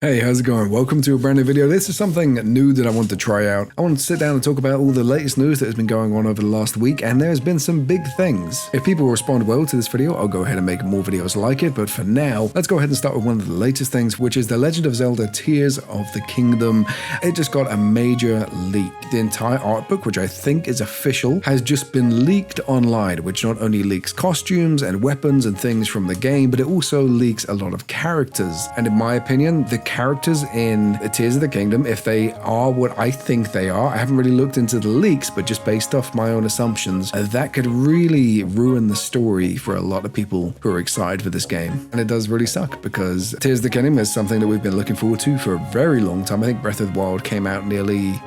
Hey, how's it going? Welcome to a brand new video. This is something new that I want to try out. I want to sit down and talk about all the latest news that has been going on over the last week, and there's been some big things. If people respond well to this video, I'll go ahead and make more videos like it, but for now, let's go ahead and start with one of the latest things, which is The Legend of Zelda Tears of the Kingdom. It just got a major leak. The entire art book, which I think is official, has just been leaked online, which not only leaks costumes and weapons and things from the game, but it also leaks a lot of characters. And in my opinion, the characters in Tears of the Kingdom, if they are what I think they are, I haven't really looked into the leaks, but just based off my own assumptions, that could really ruin the story for a lot of people who are excited for this game. And it does really suck because Tears of the Kingdom is something that we've been looking forward to for a very long time. I think Breath of the Wild came out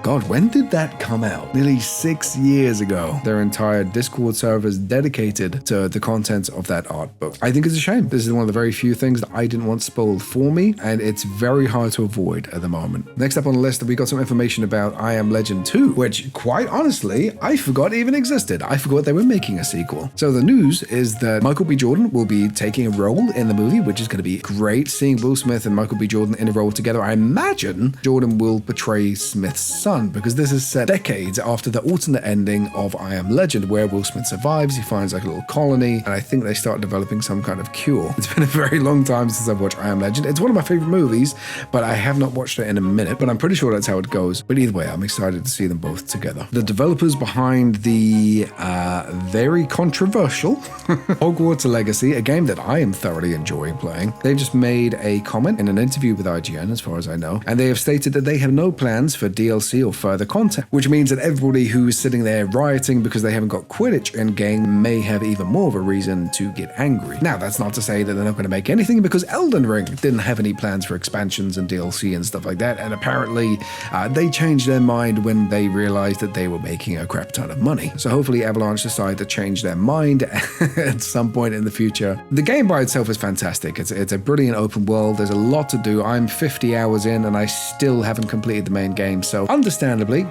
God, when did that come out? Nearly 6 years ago. Their entire Discord servers dedicated to the contents of that art book. I think it's a shame. This is one of the very few things that I didn't want spoiled for me, and it's very hard to avoid at the moment. Next up on the list, we got some information about I Am Legend 2, which quite honestly, I forgot even existed. I forgot they were making a sequel. So the news is that Michael B. Jordan will be taking a role in the movie, which is going to be great. Seeing Will Smith and Michael B. Jordan in a role together, I imagine Jordan will portray Smith's son, because this is set decades after the alternate ending of I Am Legend, where Will Smith survives, he finds like a little colony, and I think they start developing some kind of cure. It's been a very long time since I've watched I Am Legend. It's one of my favorite movies, but I have not watched it in a minute, but I'm pretty sure that's how it goes. But either way, I'm excited to see them both together. The developers behind the very controversial Hogwarts Legacy, a game that I am thoroughly enjoying playing, they've just made a comment in an interview with IGN, as far as I know, and they have stated that they have no plans for DLC or further content, which means that everybody who is sitting there rioting because they haven't got Quidditch in game may have even more of a reason to get angry. Now, that's not to say that they're not going to make anything, because Elden Ring didn't have any plans for expansions and DLC and stuff like that, and apparently they changed their mind when they realized that they were making a crap ton of money. So hopefully Avalanche decide to change their mind at some point in the future. The game by itself is fantastic. It's a brilliant open world. There's a lot to do. I'm 50 hours in and I still haven't completed the main game, so understandably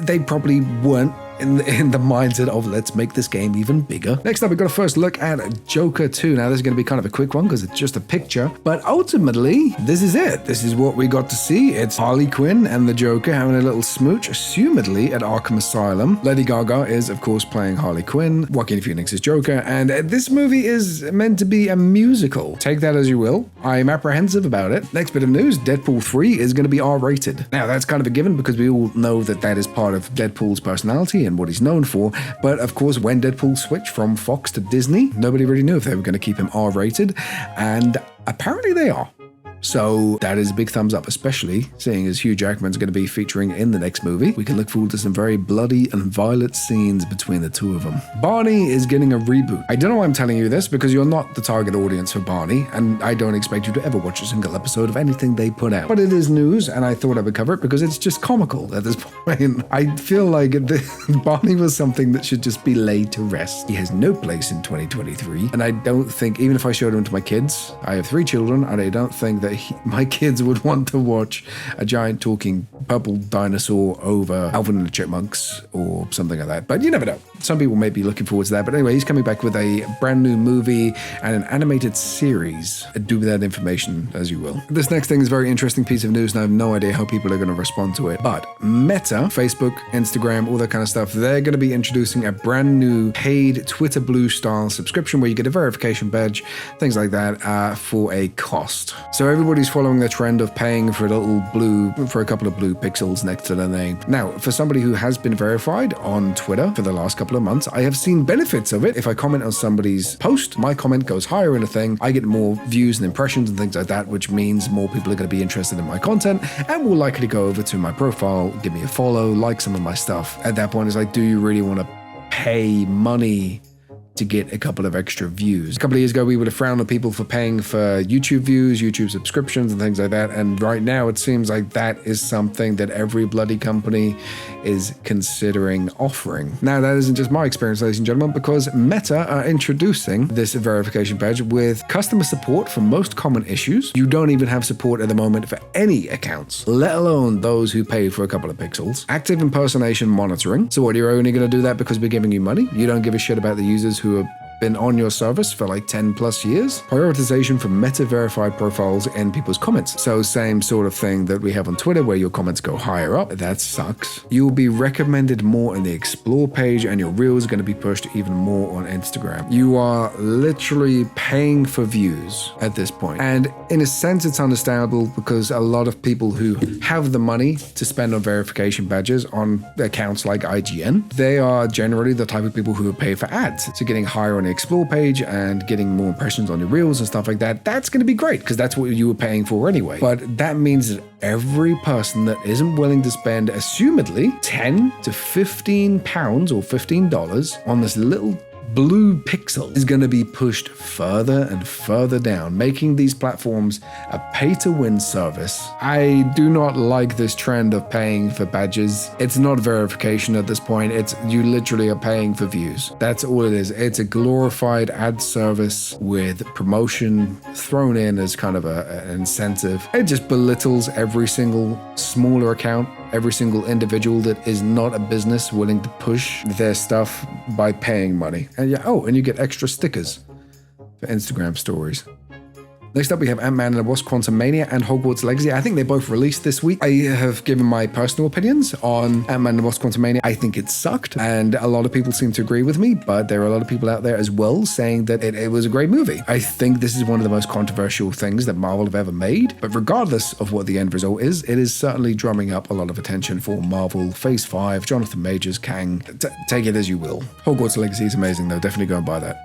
they probably weren't in the mindset of let's make this game even bigger. Next up, we've got a first look at Joker 2. Now, this is going to be kind of a quick one because it's just a picture, but ultimately, this is it. This is what we got to see. It's Harley Quinn and the Joker having a little smooch, assumedly at Arkham Asylum. Lady Gaga is, of course, playing Harley Quinn. Joaquin Phoenix is Joker, and this movie is meant to be a musical. Take that as you will. I'm apprehensive about it. Next bit of news, Deadpool 3 is going to be R-rated. Now, that's kind of a given because we all know that that is part of Deadpool's personality and what he's known for, but of course when Deadpool switched from Fox to Disney, nobody really knew if they were going to keep him R-rated, and apparently they are. So that is a big thumbs up, especially seeing as Hugh Jackman's going to be featuring in the next movie. We can look forward to some very bloody and violent scenes between the two of them. Barney is getting a reboot. I don't know why I'm telling you this, because you're not the target audience for Barney, and I don't expect you to ever watch a single episode of anything they put out. But it is news, and I thought I would cover it because it's just comical at this point. I feel like Barney was something that should just be laid to rest. He has no place in 2023, and I don't think, even if I showed him to my kids, I have 3 children, and I don't think that my kids would want to watch a giant talking purple dinosaur over Alvin and the Chipmunks or something like that. But you never know. Some people may be looking forward to that. But anyway, he's coming back with a brand new movie and an animated series. Do with that information as you will. This next thing is a very interesting piece of news, and I have no idea how people are going to respond to it. But Meta, Facebook, Instagram, all that kind of stuff, they're going to be introducing a brand new paid Twitter Blue style subscription where you get a verification badge, things like that, for a cost. So everybody's following the trend of paying for a couple of blue pixels next to their name. Now, for somebody who has been verified on Twitter for the last couple of months, I have seen benefits of it. If I comment on somebody's post, my comment goes higher in a thing. I get more views and impressions and things like that, which means more people are going to be interested in my content and will likely go over to my profile, give me a follow, like some of my stuff. At that point, it's like, do you really want to pay money to get a couple of extra views? A couple of years ago, we would have frowned on people for paying for YouTube views, YouTube subscriptions, and things like that. And right now, it seems like that is something that every bloody company is considering offering. Now, that isn't just my experience, ladies and gentlemen, because Meta are introducing this verification badge with customer support for most common issues. You don't even have support at the moment for any accounts, let alone those who pay for a couple of pixels. Active impersonation monitoring. So what, you're only going to do that because we're giving you money? You don't give a shit about the users who are been on your service for like 10 plus years. Prioritization for meta-verified profiles in people's comments. So same sort of thing that we have on Twitter where your comments go higher up. That sucks. You will be recommended more in the explore page and your reels are going to be pushed even more on Instagram. You are literally paying for views at this point. And in a sense, it's understandable because a lot of people who have the money to spend on verification badges on accounts like IGN, they are generally the type of people who pay for ads. So getting higher on the explore page and getting more impressions on your reels and stuff like that, that's going to be great because that's what you were paying for anyway. But that means that every person that isn't willing to spend, assumedly, 10 to 15 pounds or $15 on this little blue pixel is going to be pushed further and further down, making these platforms a pay-to-win service. I do not like this trend of paying for badges. It's not verification at this point. It's you literally are paying for views. That's all it is. It's a glorified ad service with promotion thrown in as kind of an incentive. It just belittles every single smaller account, every single individual that is not a business willing to push their stuff by paying money. And yeah, and you get extra stickers for Instagram stories. Next up, we have Ant-Man and the Wasp: Quantumania and Hogwarts Legacy. I think they both released this week. I have given my personal opinions on Ant-Man and the Wasp: Quantumania. I think it sucked, and a lot of people seem to agree with me, but there are a lot of people out there as well saying that it was a great movie. I think this is one of the most controversial things that Marvel have ever made, but regardless of what the end result is, it is certainly drumming up a lot of attention for Marvel Phase 5, Jonathan Majors, Kang. Take it as you will. Hogwarts Legacy is amazing though. Definitely go and buy that.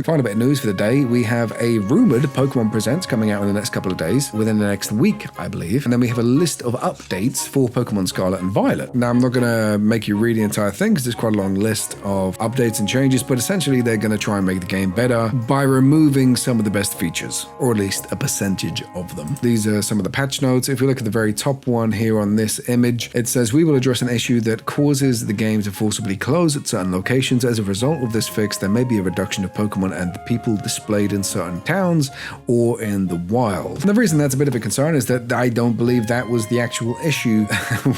Final bit of news for the day, we have a rumored Pokemon Presents coming out in the next couple of days, within the next week, I believe. And then we have a list of updates for Pokemon Scarlet and Violet. Now, I'm not going to make you read the entire thing because there's quite a long list of updates and changes, but essentially they're going to try and make the game better by removing some of the best features, or at least a percentage of them. These are some of the patch notes. If you look at the very top one here on this image, it says, we will address an issue that causes the game to forcibly close at certain locations. As a result of this fix, there may be a reduction of Pokemon and the people displayed in certain towns or in the wild. And the reason that's a bit of a concern is that I don't believe that was the actual issue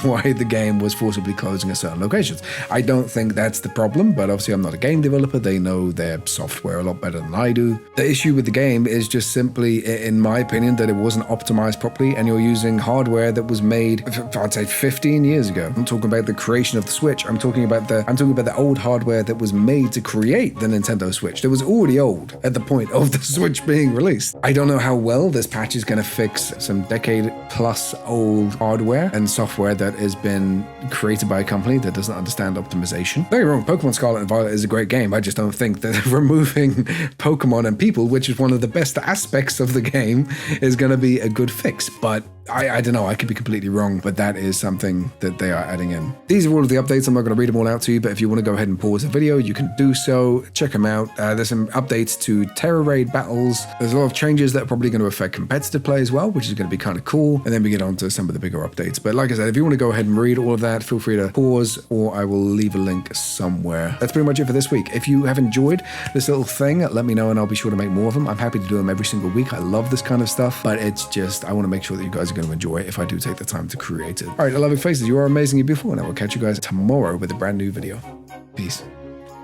why the game was forcibly closing at certain locations. I don't think that's the problem, but obviously I'm not a game developer. They know their software a lot better than I do. The issue with the game is just simply, in my opinion, that it wasn't optimized properly and you're using hardware that was made, I'd say 15 years ago. I'm talking about the creation of the Switch. I'm talking about the old hardware that was made to create the Nintendo Switch. It was already old at the point of the Switch being released. I don't know how well this patch is going to fix some decade-plus old hardware and software that has been created by a company that doesn't understand optimization. Don't get me wrong, Pokemon Scarlet and Violet is a great game. I just don't think that removing Pokemon and people, which is one of the best aspects of the game, is going to be a good fix. But I don't know, I could be completely wrong, but that is something that they are adding in. These are all of the updates. I'm not going to read them all out to you, but if you want to go ahead and pause the video, you can do so. Check them out. There's some updates to Terra Raid battles. There's a lot of changes that are probably going to affect competitive play as well, which is going to be kind of cool. And then we get on to some of the bigger updates. But like I said, if you want to go ahead and read all of that, feel free to pause, or I will leave a link somewhere. That's pretty much it for this week. If you have enjoyed this little thing, let me know and I'll be sure to make more of them. I'm happy to do them every single week. I love this kind of stuff, but it's just, I want to make sure that you guys are going to enjoy it if I do take the time to create it. All right, I love your faces. You are amazing, you beautiful, and I will catch you guys tomorrow with a brand new video. Peace.